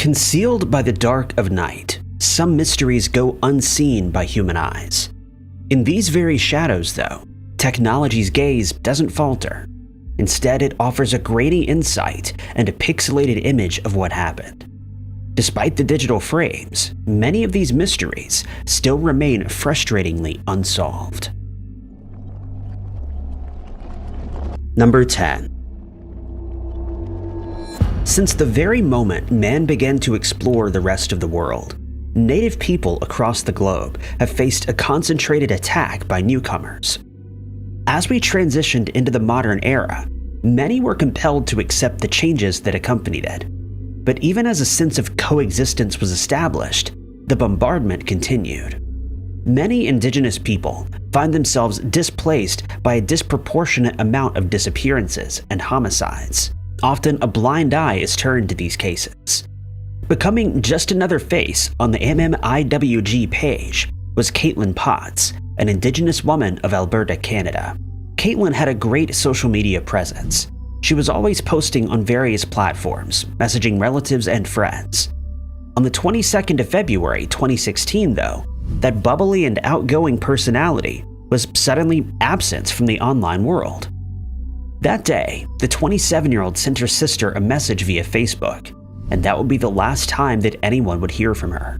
Concealed by the dark of night, some mysteries go unseen by human eyes. In these very shadows, though, technology's gaze doesn't falter. Instead, it offers a grainy insight and a pixelated image of what happened. Despite the digital frames, many of these mysteries still remain frustratingly unsolved. Number 10. Since the very moment man began to explore the rest of the world, native people across the globe have faced a concentrated attack by newcomers. As we transitioned into the modern era, many were compelled to accept the changes that accompanied it. But even as a sense of coexistence was established, the bombardment continued. Many indigenous people find themselves displaced by a disproportionate amount of disappearances and homicides. Often a blind eye is turned to these cases. Becoming just another face on the MMIWG page was Caitlin Potts, an Indigenous woman of Alberta, Canada. Caitlin had a great social media presence. She was always posting on various platforms, messaging relatives and friends. On the 22nd of February 2016, though, that bubbly and outgoing personality was suddenly absent from the online world. That day, the 27-year-old sent her sister a message via Facebook, and that would be the last time that anyone would hear from her.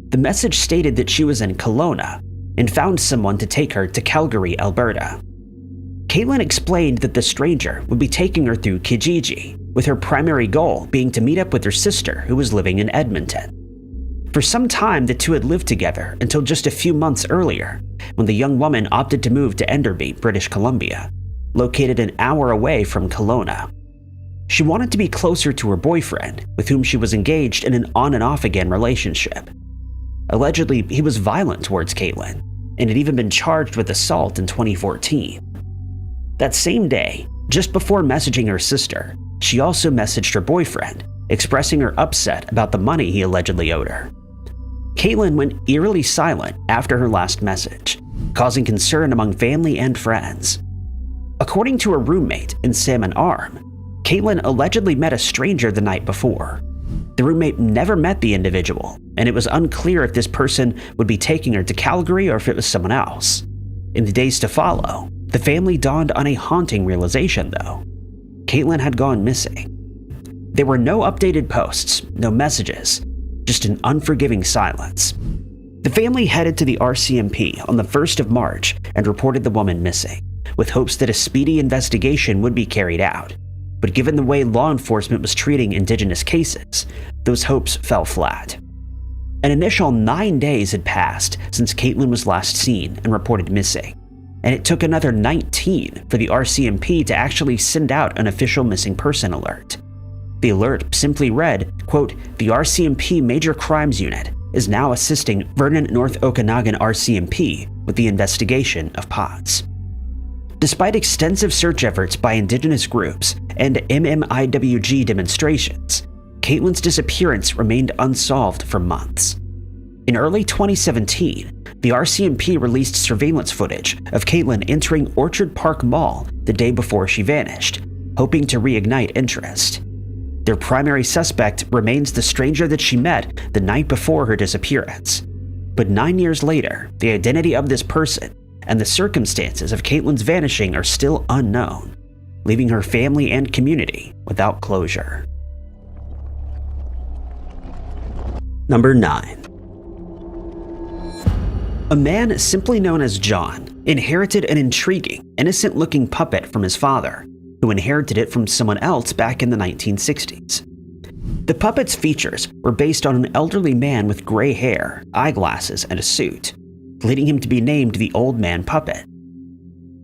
The message stated that she was in Kelowna and found someone to take her to Calgary, Alberta. Caitlin explained that the stranger would be taking her through Kijiji, with her primary goal being to meet up with her sister who was living in Edmonton. For some time, the two had lived together until just a few months earlier, when the young woman opted to move to Enderby, British Columbia, located an hour away from Kelowna. She wanted to be closer to her boyfriend, with whom she was engaged in an on and off again relationship. Allegedly, he was violent towards Caitlin, and had even been charged with assault in 2014. That same day, just before messaging her sister, she also messaged her boyfriend, expressing her upset about the money he allegedly owed her. Caitlin went eerily silent after her last message, causing concern among family and friends. According to her roommate in Salmon Arm, Caitlin allegedly met a stranger the night before. The roommate never met the individual, and it was unclear if this person would be taking her to Calgary or if it was someone else. In the days to follow, the family dawned on a haunting realization, though. Caitlin had gone missing. There were no updated posts, no messages, just an unforgiving silence. The family headed to the RCMP on the 1st of March and reported the woman missing, with hopes that a speedy investigation would be carried out. But given the way law enforcement was treating Indigenous cases, those hopes fell flat. An initial 9 days had passed since Caitlin was last seen and reported missing, and it took another 19 for the RCMP to actually send out an official missing person alert. The alert simply read, quote, "The RCMP Major Crimes Unit is now assisting Vernon North Okanagan RCMP with the investigation of Potts." Despite extensive search efforts by Indigenous groups and MMIWG demonstrations, Caitlin's disappearance remained unsolved for months. In early 2017, the RCMP released surveillance footage of Caitlin entering Orchard Park Mall the day before she vanished, hoping to reignite interest. Their primary suspect remains the stranger that she met the night before her disappearance. But 9 years later, the identity of this person and the circumstances of Caitlin's vanishing are still unknown, leaving her family and community without closure. Number 9. A man simply known as John inherited an intriguing, innocent-looking puppet from his father, who inherited it from someone else back in the 1960s. The puppet's features were based on an elderly man with gray hair, eyeglasses, and a suit, leading him to be named the Old Man Puppet.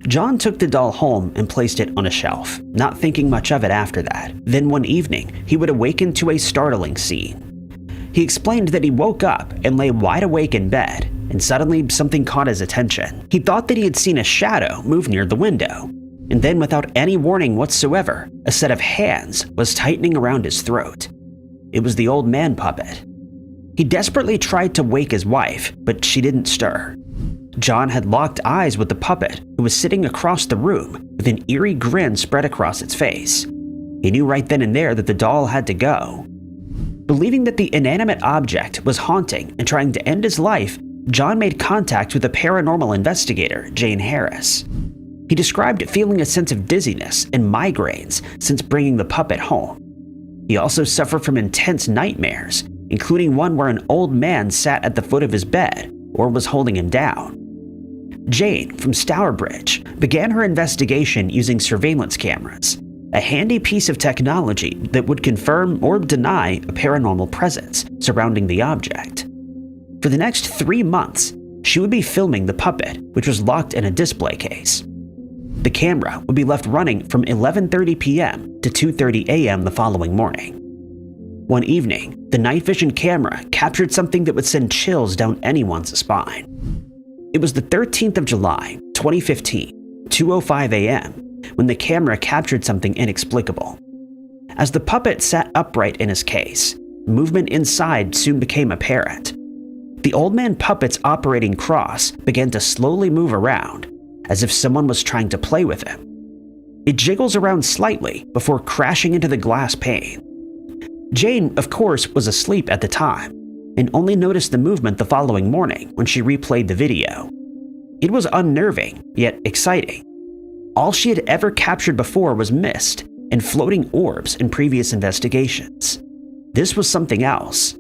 John took the doll home and placed it on a shelf, not thinking much of it after that. Then one evening, he would awaken to a startling scene. He explained that he woke up and lay wide awake in bed, and suddenly something caught his attention. He thought that he had seen a shadow move near the window, and then without any warning whatsoever, a set of hands was tightening around his throat. It was the Old Man Puppet. He desperately tried to wake his wife, but she didn't stir. John had locked eyes with the puppet, who was sitting across the room with an eerie grin spread across its face. He knew right then and there that the doll had to go. Believing that the inanimate object was haunting and trying to end his life, John made contact with a paranormal investigator, Jane Harris. He described feeling a sense of dizziness and migraines since bringing the puppet home. He also suffered from intense nightmares, including one where an old man sat at the foot of his bed or was holding him down. Jane from Stourbridge began her investigation using surveillance cameras, a handy piece of technology that would confirm or deny a paranormal presence surrounding the object. For the next 3 months, she would be filming the puppet, which was locked in a display case. The camera would be left running from 11:30 p.m. to 2:30 a.m. the following morning. One evening, the night vision camera captured something that would send chills down anyone's spine. It was the 13th of July, 2015, 2:05 a.m., when the camera captured something inexplicable. As the puppet sat upright in his case, movement inside soon became apparent. The old man puppet's operating cross began to slowly move around, as if someone was trying to play with him. It jiggles around slightly before crashing into the glass pane. Jane, of course, was asleep at the time, and only noticed the movement the following morning when she replayed the video. It was unnerving, yet exciting. All she had ever captured before was mist and floating orbs in previous investigations. This was something else.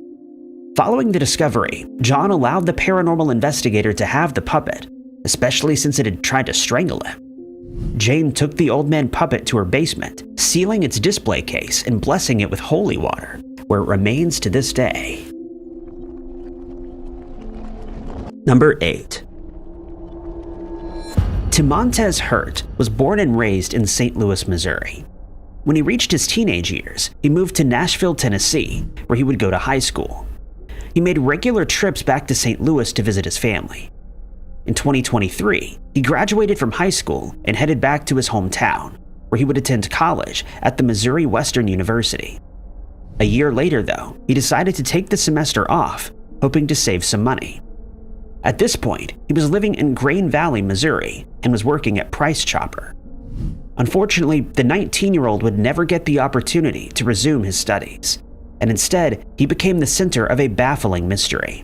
Following the discovery, John allowed the paranormal investigator to have the puppet, especially since it had tried to strangle him. Jane took the old man puppet to her basement, sealing its display case and blessing it with holy water, where it remains to this day. Number 8. Timontez Hurt was born and raised in St. Louis, Missouri. When he reached his teenage years, he moved to Nashville, Tennessee, where he would go to high school. He made regular trips back to St. Louis to visit his family. In 2023, he graduated from high school and headed back to his hometown, where he would attend college at the Missouri Western University. A year later, though, he decided to take the semester off, hoping to save some money. At this point, he was living in Grain Valley, Missouri, and was working at Price Chopper. Unfortunately, the 19-year-old would never get the opportunity to resume his studies, and instead, he became the center of a baffling mystery.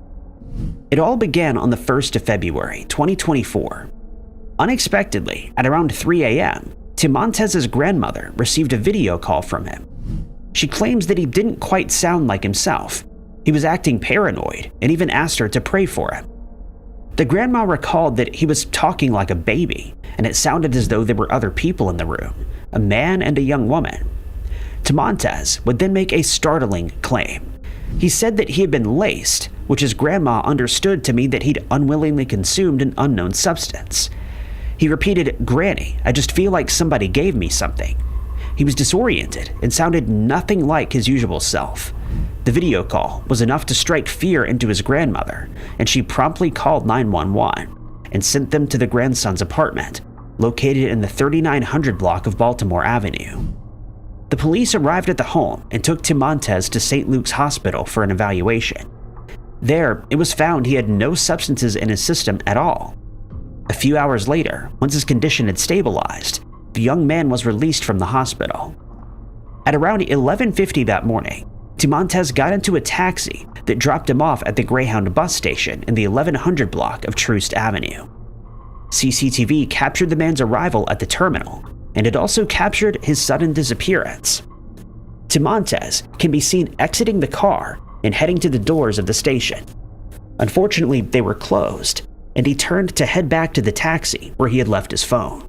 It all began on the 1st of February, 2024. Unexpectedly, at around 3 a.m., Timontez's grandmother received a video call from him. She claims that he didn't quite sound like himself. He was acting paranoid and even asked her to pray for him. The grandma recalled that he was talking like a baby, and it sounded as though there were other people in the room, a man and a young woman. Timontez would then make a startling claim. He said that he had been laced, which his grandma understood to mean that he'd unwillingly consumed an unknown substance. He repeated, "Granny, I just feel like somebody gave me something." He was disoriented and sounded nothing like his usual self. The video call was enough to strike fear into his grandmother, and she promptly called 911 and sent them to the grandson's apartment, located in the 3900 block of Baltimore Avenue. The police arrived at the home and took Timontez to St. Luke's Hospital for an evaluation. There, it was found he had no substances in his system at all. A few hours later, once his condition had stabilized, the young man was released from the hospital. At around 11:50 that morning, Timontez got into a taxi that dropped him off at the Greyhound bus station in the 1100 block of Troost Avenue. CCTV captured the man's arrival at the terminal, and it also captured his sudden disappearance. Timontez can be seen exiting the car and heading to the doors of the station. Unfortunately, they were closed, and he turned to head back to the taxi where he had left his phone.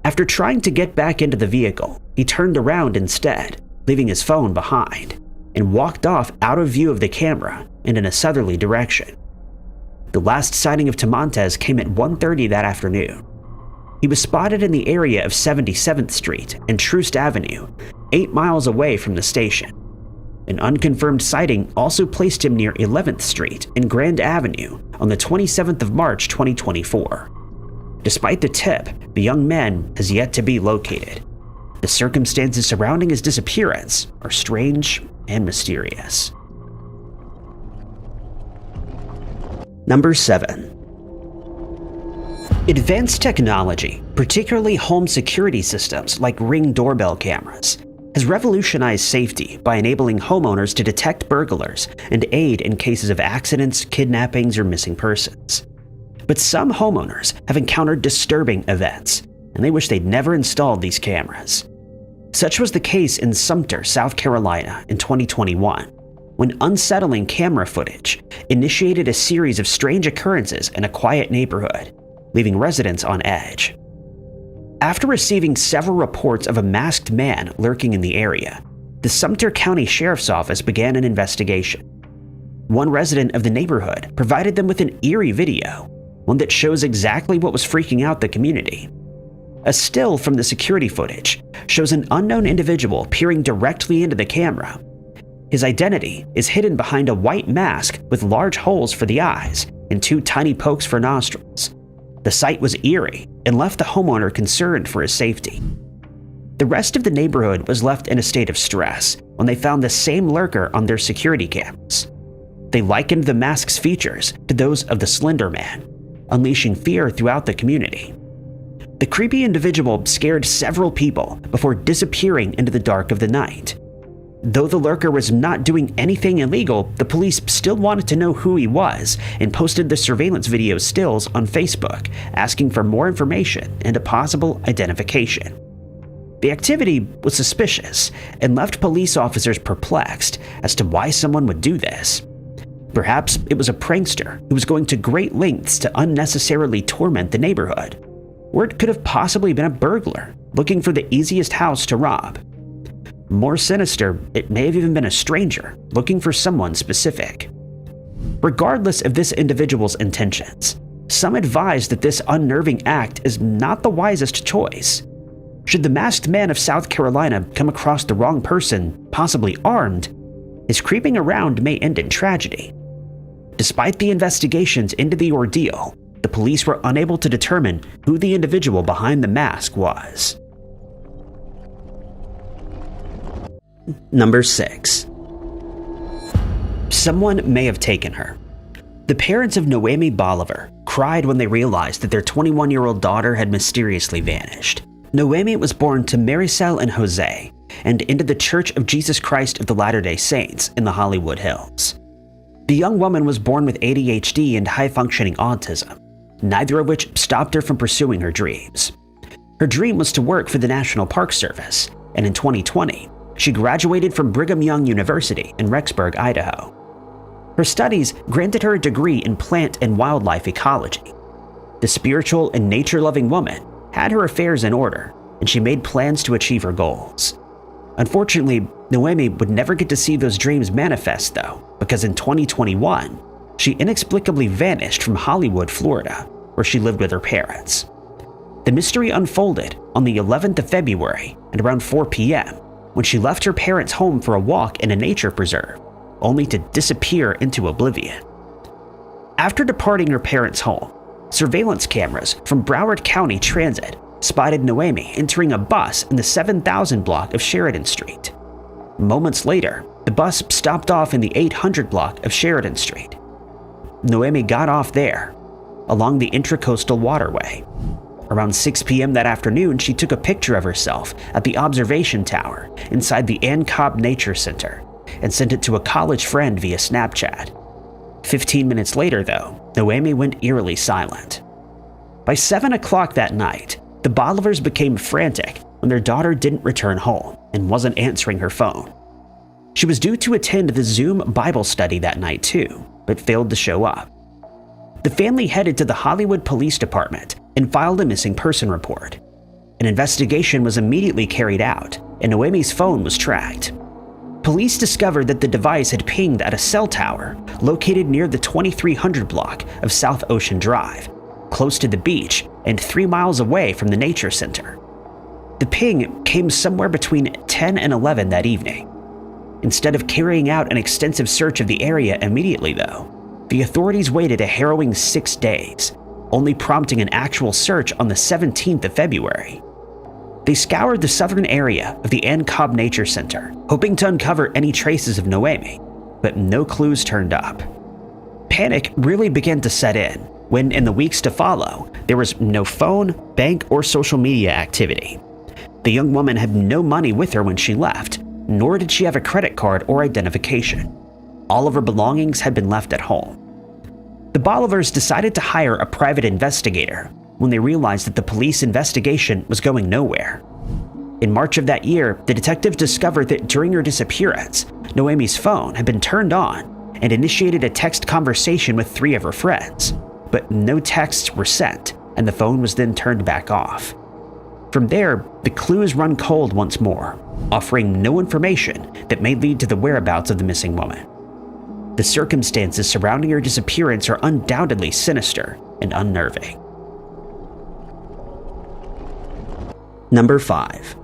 After trying to get back into the vehicle, he turned around instead, leaving his phone behind, and walked off out of view of the camera and in a southerly direction. The last sighting of Timontez came at 1:30 that afternoon. He was spotted in the area of 77th Street and Troost Avenue, 8 miles away from the station. An unconfirmed sighting also placed him near 11th Street and Grand Avenue on the 27th of March 2024. Despite the tip, the young man has yet to be located. The circumstances surrounding his disappearance are strange and mysterious. Number 7. Advanced technology, particularly home security systems like Ring doorbell cameras, has revolutionized safety by enabling homeowners to detect burglars and aid in cases of accidents, kidnappings, or missing persons. But some homeowners have encountered disturbing events, and they wish they'd never installed these cameras. Such was the case in Sumter, South Carolina in 2021, when unsettling camera footage initiated a series of strange occurrences in a quiet neighborhood, leaving residents on edge. After receiving several reports of a masked man lurking in the area, the Sumter County Sheriff's Office began an investigation. One resident of the neighborhood provided them with an eerie video, one that shows exactly what was freaking out the community. A still from the security footage shows an unknown individual peering directly into the camera. His identity is hidden behind a white mask with large holes for the eyes and 2 tiny pokes for nostrils. The sight was eerie and left the homeowner concerned for his safety. The rest of the neighborhood was left in a state of stress when they found the same lurker on their security cameras. They likened the mask's features to those of the Slender Man, unleashing fear throughout the community. The creepy individual scared several people before disappearing into the dark of the night. Though the lurker was not doing anything illegal, the police still wanted to know who he was and posted the surveillance video stills on Facebook, asking for more information and a possible identification. The activity was suspicious and left police officers perplexed as to why someone would do this. Perhaps it was a prankster who was going to great lengths to unnecessarily torment the neighborhood. Or it could have possibly been a burglar looking for the easiest house to rob. More sinister, it may have even been a stranger looking for someone specific. Regardless of this individual's intentions, some advise that this unnerving act is not the wisest choice. Should the masked man of South Carolina come across the wrong person, possibly armed, his creeping around may end in tragedy. Despite the investigations into the ordeal, the police were unable to determine who the individual behind the mask was. Number 6. Someone may have taken her. The parents of Noemi Bolivar cried when they realized that their 21-year-old daughter had mysteriously vanished. Noemi was born to Maricel and Jose and into the Church of Jesus Christ of the Latter-day Saints in the Hollywood Hills. The young woman was born with ADHD and high-functioning autism, neither of which stopped her from pursuing her dreams. Her dream was to work for the National Park Service, and in 2020, she graduated from Brigham Young University in Rexburg, Idaho. Her studies granted her a degree in plant and wildlife ecology. The spiritual and nature-loving woman had her affairs in order, and she made plans to achieve her goals. Unfortunately, Noemi would never get to see those dreams manifest though, because in 2021, she inexplicably vanished from Hollywood, Florida, where she lived with her parents. The mystery unfolded on the 11th of February at around 4 p.m. when she left her parents' home for a walk in a nature preserve, only to disappear into oblivion. After departing her parents' home, surveillance cameras from Broward County Transit spotted Noemi entering a bus in the 7000 block of Sheridan Street. Moments later, the bus stopped off in the 800 block of Sheridan Street. Noemi got off there, along the Intracoastal Waterway. Around 6 p.m. that afternoon, she took a picture of herself at the observation tower inside the Ann Cobb Nature Center and sent it to a college friend via Snapchat. 15 minutes later, though, Noemi went eerily silent. By 7 o'clock that night, the Bolivars became frantic when their daughter didn't return home and wasn't answering her phone. She was due to attend the Zoom Bible study that night too, but failed to show up. The family headed to the Hollywood Police Department and filed a missing person report. An investigation was immediately carried out, and Noemi's phone was tracked. Police discovered that the device had pinged at a cell tower located near the 2300 block of South Ocean Drive, close to the beach and 3 miles away from the nature center. The ping came somewhere between 10 and 11 that evening. Instead of carrying out an extensive search of the area immediately, though, the authorities waited a harrowing 6 days, only prompting an actual search on the 17th of February. They scoured the southern area of the Ann Cobb Nature Center, hoping to uncover any traces of Noemi, but no clues turned up. Panic really began to set in when, in the weeks to follow, there was no phone, bank, or social media activity. The young woman had no money with her when she left, nor did she have a credit card or identification. All of her belongings had been left at home. The Bolivars decided to hire a private investigator when they realized that the police investigation was going nowhere. In March of that year, the detectives discovered that during her disappearance, Noemi's phone had been turned on and initiated a text conversation with 3 of her friends, but no texts were sent, and the phone was then turned back off. From there, the clues run cold once more, offering no information that may lead to the whereabouts of the missing woman. The circumstances surrounding her disappearance are undoubtedly sinister and unnerving. Number 5.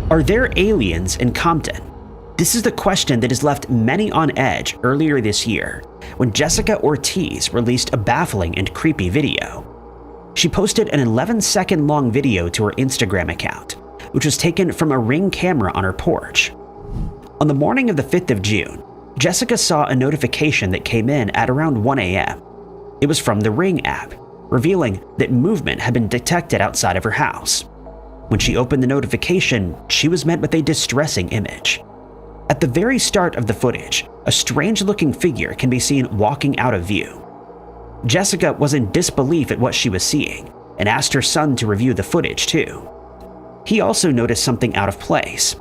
Are there aliens in Compton? This is the question that has left many on edge earlier this year, when Jessica Ortiz released a baffling and creepy video. She posted an 11-second long video to her Instagram account, which was taken from a Ring camera on her porch. On the morning of the 5th of June, Jessica saw a notification that came in at around 1 a.m. It was from the Ring app, revealing that movement had been detected outside of her house. When she opened the notification, she was met with a distressing image. At the very start of the footage, a strange-looking figure can be seen walking out of view. Jessica was in disbelief at what she was seeing and asked her son to review the footage too. He also noticed something out of place.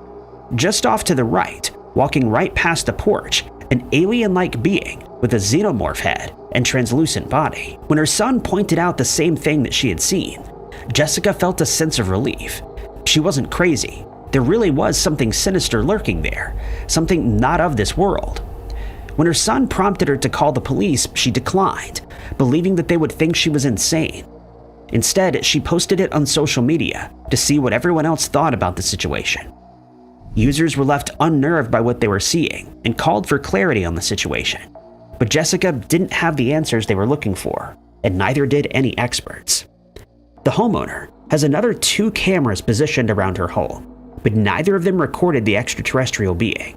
Just off to the right, walking right past the porch, an alien-like being with a xenomorph head and translucent body. When her son pointed out the same thing that she had seen, Jessica felt a sense of relief. She wasn't crazy. There really was something sinister lurking there, something not of this world. When her son prompted her to call the police, she declined, believing that they would think she was insane. Instead, she posted it on social media to see what everyone else thought about the situation. Users were left unnerved by what they were seeing and called for clarity on the situation. But Jessica didn't have the answers they were looking for, and neither did any experts. The homeowner has another 2 cameras positioned around her home, but neither of them recorded the extraterrestrial being.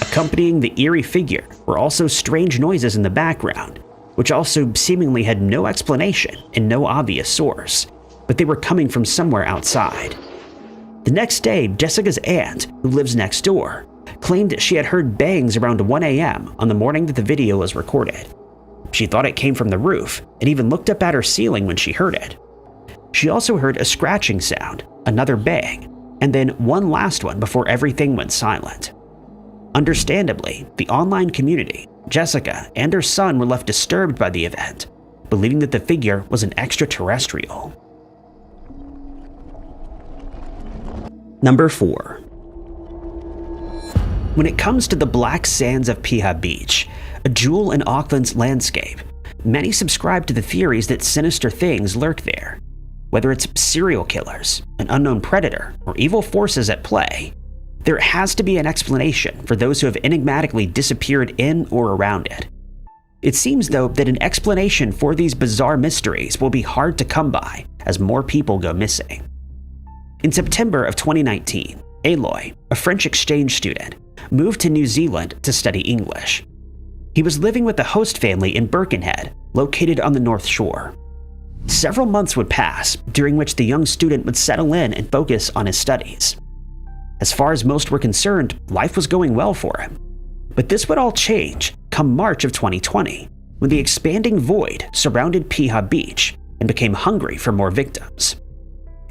Accompanying the eerie figure were also strange noises in the background, which also seemingly had no explanation and no obvious source, but they were coming from somewhere outside. The next day, Jessica's aunt, who lives next door, claimed that she had heard bangs around 1 a.m. on the morning that the video was recorded. She thought it came from the roof and even looked up at her ceiling when she heard it. She also heard a scratching sound, another bang, and then one last one before everything went silent. Understandably, the online community, Jessica, and her son were left disturbed by the event, believing that the figure was an extraterrestrial. Number 4. When it comes to the black sands of Piha Beach, a jewel in Auckland's landscape, many subscribe to the theories that sinister things lurk there. Whether it's serial killers, an unknown predator, or evil forces at play, there has to be an explanation for those who have enigmatically disappeared in or around it. It seems, though, that an explanation for these bizarre mysteries will be hard to come by as more people go missing. In September of 2019, Aloy, a French exchange student, moved to New Zealand to study English. He was living with a host family in Birkenhead, located on the North Shore. Several months would pass, during which the young student would settle in and focus on his studies. As far as most were concerned, life was going well for him. But this would all change come March of 2020, when the expanding void surrounded Piha Beach and became hungry for more victims.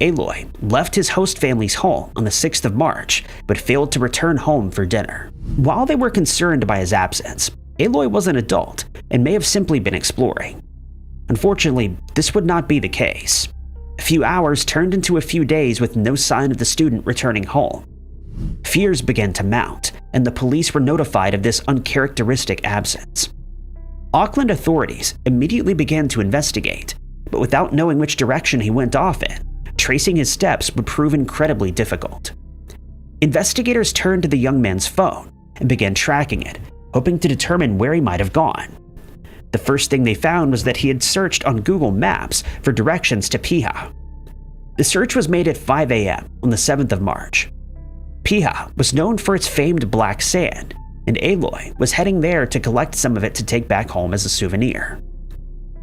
Aloy left his host family's home on the 6th of March, but failed to return home for dinner. While they were concerned by his absence, Aloy was an adult and may have simply been exploring. Unfortunately, this would not be the case. A few hours turned into a few days with no sign of the student returning home. Fears began to mount, and the police were notified of this uncharacteristic absence. Auckland authorities immediately began to investigate, but without knowing which direction he went off in, tracing his steps would prove incredibly difficult. Investigators turned to the young man's phone and began tracking it, hoping to determine where he might have gone. The first thing they found was that he had searched on Google Maps for directions to Piha. The search was made at 5 a.m. on the 7th of March. Piha was known for its famed black sand, and Aloy was heading there to collect some of it to take back home as a souvenir.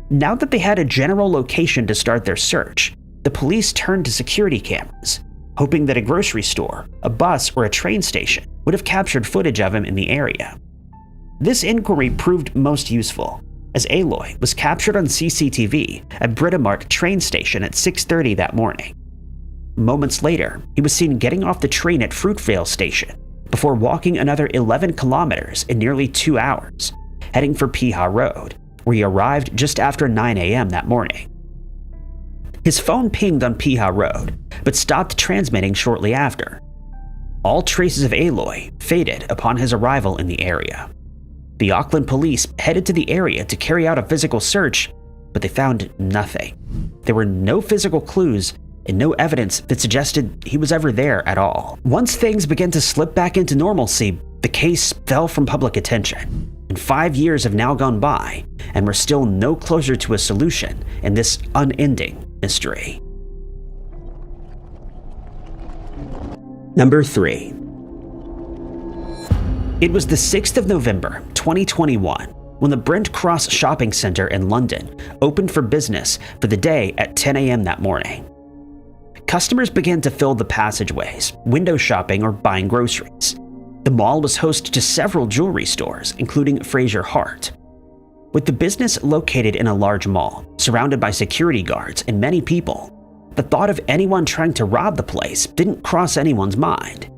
Now that they had a general location to start their search, the police turned to security cameras, hoping that a grocery store, a bus, or a train station would have captured footage of him in the area. This inquiry proved most useful, as Aloy was captured on CCTV at Britomart train station at 6:30 that morning. Moments later, he was seen getting off the train at Fruitvale station before walking another 11 kilometers in nearly 2 hours, heading for Piha Road, where he arrived just after 9 a.m. that morning. His phone pinged on Piha Road, but stopped transmitting shortly after. All traces of Aloy faded upon his arrival in the area. The Auckland police headed to the area to carry out a physical search, but they found nothing. There were no physical clues and no evidence that suggested he was ever there at all. Once things began to slip back into normalcy, the case fell from public attention, and 5 years have now gone by, and we're still no closer to a solution in this unending mystery. Number 3. It was the 6th of November, 2021, when the Brent Cross Shopping Centre in London opened for business for the day at 10 a.m. that morning. Customers began to fill the passageways, window shopping or buying groceries. The mall was host to several jewelry stores, including Fraser Hart. With the business located in a large mall, surrounded by security guards and many people, the thought of anyone trying to rob the place didn't cross anyone's mind.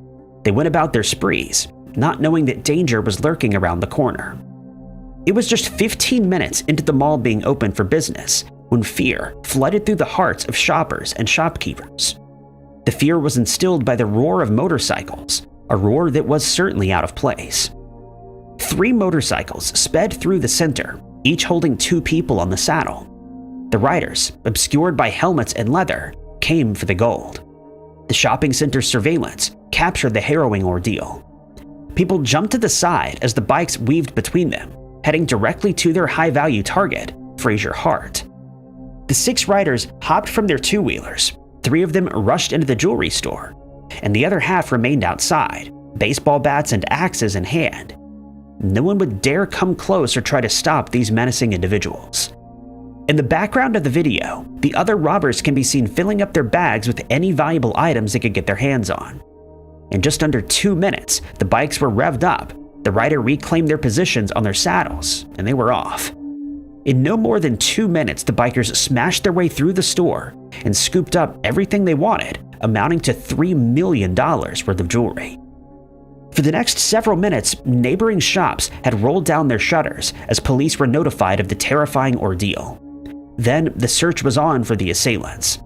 They went about their sprees, not knowing that danger was lurking around the corner. It was just 15 minutes into the mall being open for business when fear flooded through the hearts of shoppers and shopkeepers. The fear was instilled by the roar of motorcycles, a roar that was certainly out of place. 3 motorcycles sped through the center, each holding 2 people on the saddle. The riders, obscured by helmets and leather, came for the gold. The shopping center's surveillance captured the harrowing ordeal. People jumped to the side as the bikes weaved between them, heading directly to their high-value target, Fraser Hart. The 6 riders hopped from their two-wheelers. 3 of them rushed into the jewelry store, and the other half remained outside, baseball bats and axes in hand. No one would dare come close or try to stop these menacing individuals. In the background of the video, the other robbers can be seen filling up their bags with any valuable items they could get their hands on. In just under 2 minutes, the bikes were revved up, the rider reclaimed their positions on their saddles, and they were off. In no more than 2 minutes, the bikers smashed their way through the store and scooped up everything they wanted, amounting to $3 million worth of jewelry. For the next several minutes, neighboring shops had rolled down their shutters as police were notified of the terrifying ordeal. Then the search was on for the assailants.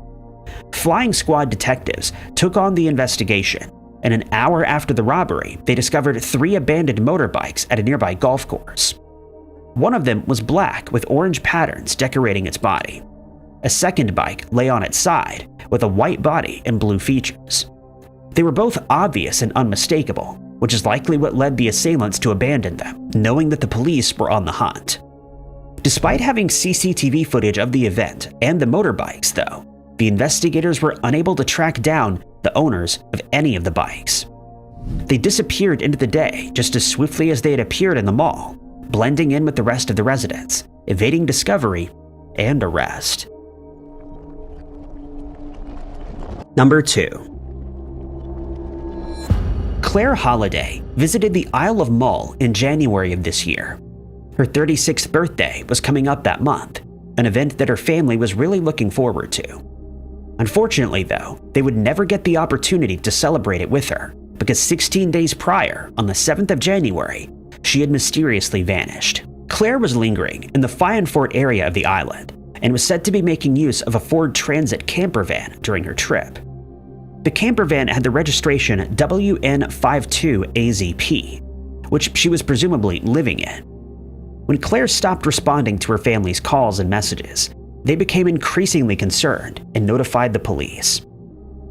Flying squad detectives took on the investigation, and an hour after the robbery, they discovered 3 abandoned motorbikes at a nearby golf course. One of them was black with orange patterns decorating its body. A second bike lay on its side with a white body and blue features. They were both obvious and unmistakable, which is likely what led the assailants to abandon them, knowing that the police were on the hunt. Despite having CCTV footage of the event and the motorbikes, though, the investigators were unable to track down the owners of any of the bikes. They disappeared into the day just as swiftly as they had appeared in the mall, blending in with the rest of the residents, evading discovery and arrest. Number 2. Claire Holliday visited the Isle of Mull in January of this year. Her 36th birthday was coming up that month, an event that her family was really looking forward to. Unfortunately, though, they would never get the opportunity to celebrate it with her, because 16 days prior, on the 7th of January, she had mysteriously vanished. Claire was lingering in the Fyanfort area of the island, and was said to be making use of a Ford Transit camper van during her trip. The camper van had the registration WN52AZP, which she was presumably living in. When Claire stopped responding to her family's calls and messages, they became increasingly concerned and notified the police.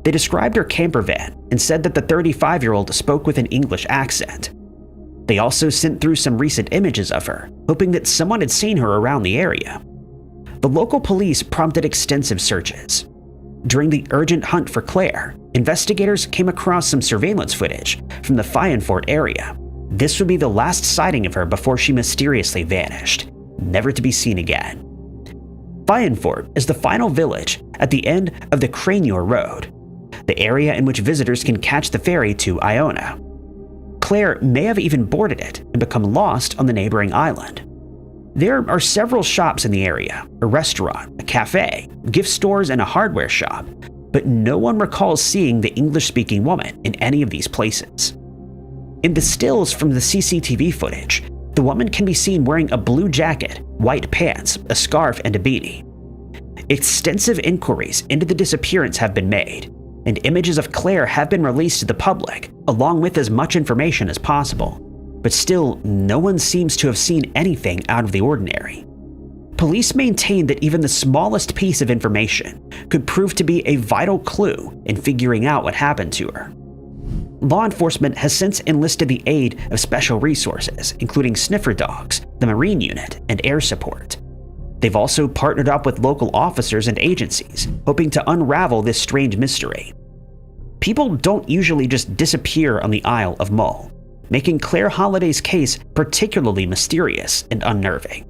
They described her camper van and said that the 35-year-old spoke with an English accent. They also sent through some recent images of her, hoping that someone had seen her around the area. The local police prompted extensive searches. During the urgent hunt for Claire, investigators came across some surveillance footage from the Fyanfort area. This would be the last sighting of her before she mysteriously vanished, never to be seen again. Fyanfort is the final village at the end of the Cranior Road, the area in which visitors can catch the ferry to Iona. Claire may have even boarded it and become lost on the neighboring island. There are several shops in the area, a restaurant, a cafe, gift stores, and a hardware shop, but no one recalls seeing the English-speaking woman in any of these places. In the stills from the CCTV footage, the woman can be seen wearing a blue jacket, white pants, a scarf, and a beanie. Extensive inquiries into the disappearance have been made, and images of Claire have been released to the public, along with as much information as possible. But still, no one seems to have seen anything out of the ordinary. Police maintain that even the smallest piece of information could prove to be a vital clue in figuring out what happened to her. Law enforcement has since enlisted the aid of special resources, including sniffer dogs, the Marine Unit, and air support. They've also partnered up with local officers and agencies, hoping to unravel this strange mystery. People don't usually just disappear on the Isle of Mull, making Claire Holliday's case particularly mysterious and unnerving.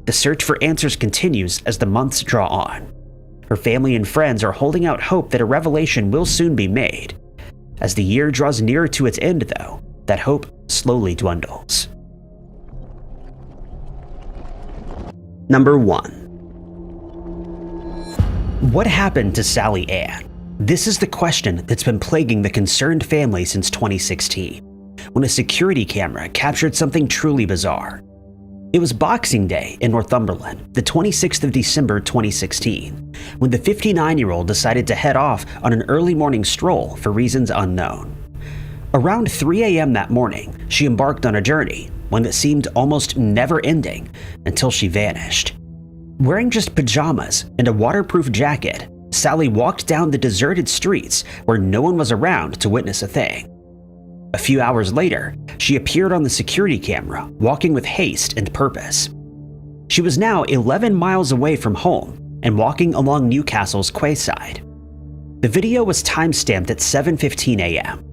The search for answers continues as the months draw on. Her family and friends are holding out hope that a revelation will soon be made. As the year draws nearer to its end, though, that hope slowly dwindles. Number 1. What happened to Sally Ann? This is the question that's been plaguing the concerned family since 2016, when a security camera captured something truly bizarre. It was Boxing Day in Northumberland, the 26th of December 2016, when the 59-year-old decided to head off on an early morning stroll for reasons unknown. Around 3 a.m. that morning, she embarked on a journey, one that seemed almost never-ending, until she vanished. Wearing just pajamas and a waterproof jacket, Sally walked down the deserted streets where no one was around to witness a thing. A few hours later, she appeared on the security camera, walking with haste and purpose. She was now 11 miles away from home and walking along Newcastle's quayside. The video was time-stamped at 7:15 a.m.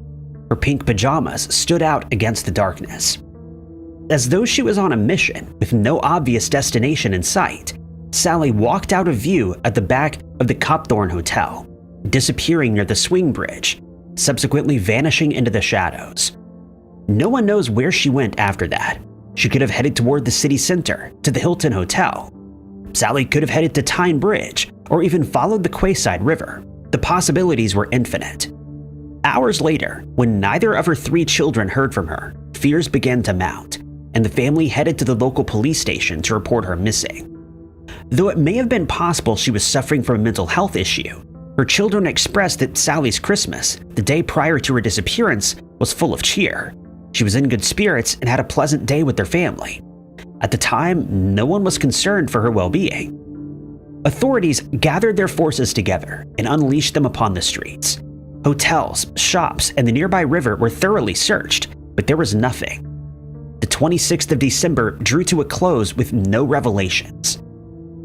Her pink pajamas stood out against the darkness. As though she was on a mission with no obvious destination in sight, Sally walked out of view at the back of the Copthorne Hotel, disappearing near the swing bridge, subsequently vanishing into the shadows. No one knows where she went after that. She could have headed toward the city center, to the Hilton Hotel. Sally could have headed to Tyne Bridge, or even followed the Quayside River. The possibilities were infinite. Hours later, when neither of her 3 children heard from her, fears began to mount, and the family headed to the local police station to report her missing. Though it may have been possible she was suffering from a mental health issue, her children expressed that Sally's Christmas, the day prior to her disappearance, was full of cheer. She was in good spirits and had a pleasant day with their family. At the time, no one was concerned for her well-being. Authorities gathered their forces together and unleashed them upon the streets. Hotels, shops, and the nearby river were thoroughly searched, but there was nothing. The 26th of December drew to a close with no revelations.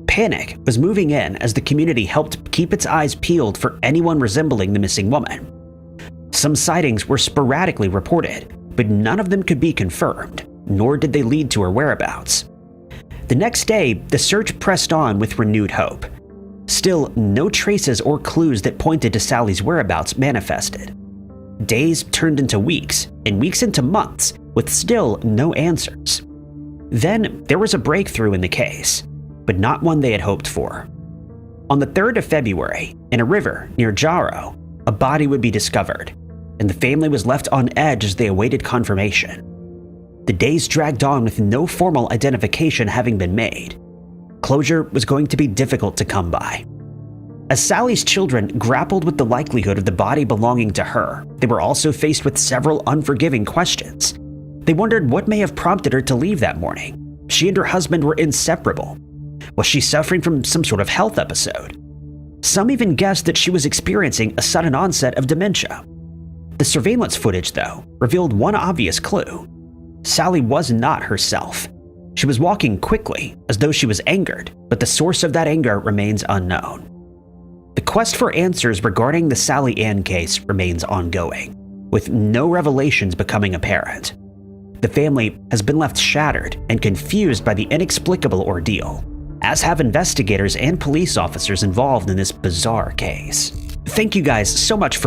Panic was moving in as the community helped keep its eyes peeled for anyone resembling the missing woman. Some sightings were sporadically reported, but none of them could be confirmed, nor did they lead to her whereabouts. The next day, the search pressed on with renewed hope. Still, no traces or clues that pointed to Sally's whereabouts manifested. Days turned into weeks, and weeks into months, with still no answers. Then there was a breakthrough in the case, but not one they had hoped for. On the 3rd of February, in a river near Jarrow, a body would be discovered, and the family was left on edge as they awaited confirmation. The days dragged on with no formal identification having been made. Closure was going to be difficult to come by. As Sally's children grappled with the likelihood of the body belonging to her, they were also faced with several unforgiving questions. They wondered what may have prompted her to leave that morning. She and her husband were inseparable. Was she suffering from some sort of health episode? Some even guessed that she was experiencing a sudden onset of dementia. The surveillance footage, though, revealed one obvious clue. Sally was not herself. She was walking quickly, as though she was angered, but the source of that anger remains unknown. The quest for answers regarding the Sally Ann case remains ongoing, with no revelations becoming apparent. The family has been left shattered and confused by the inexplicable ordeal, as have investigators and police officers involved in this bizarre case. Thank you guys so much for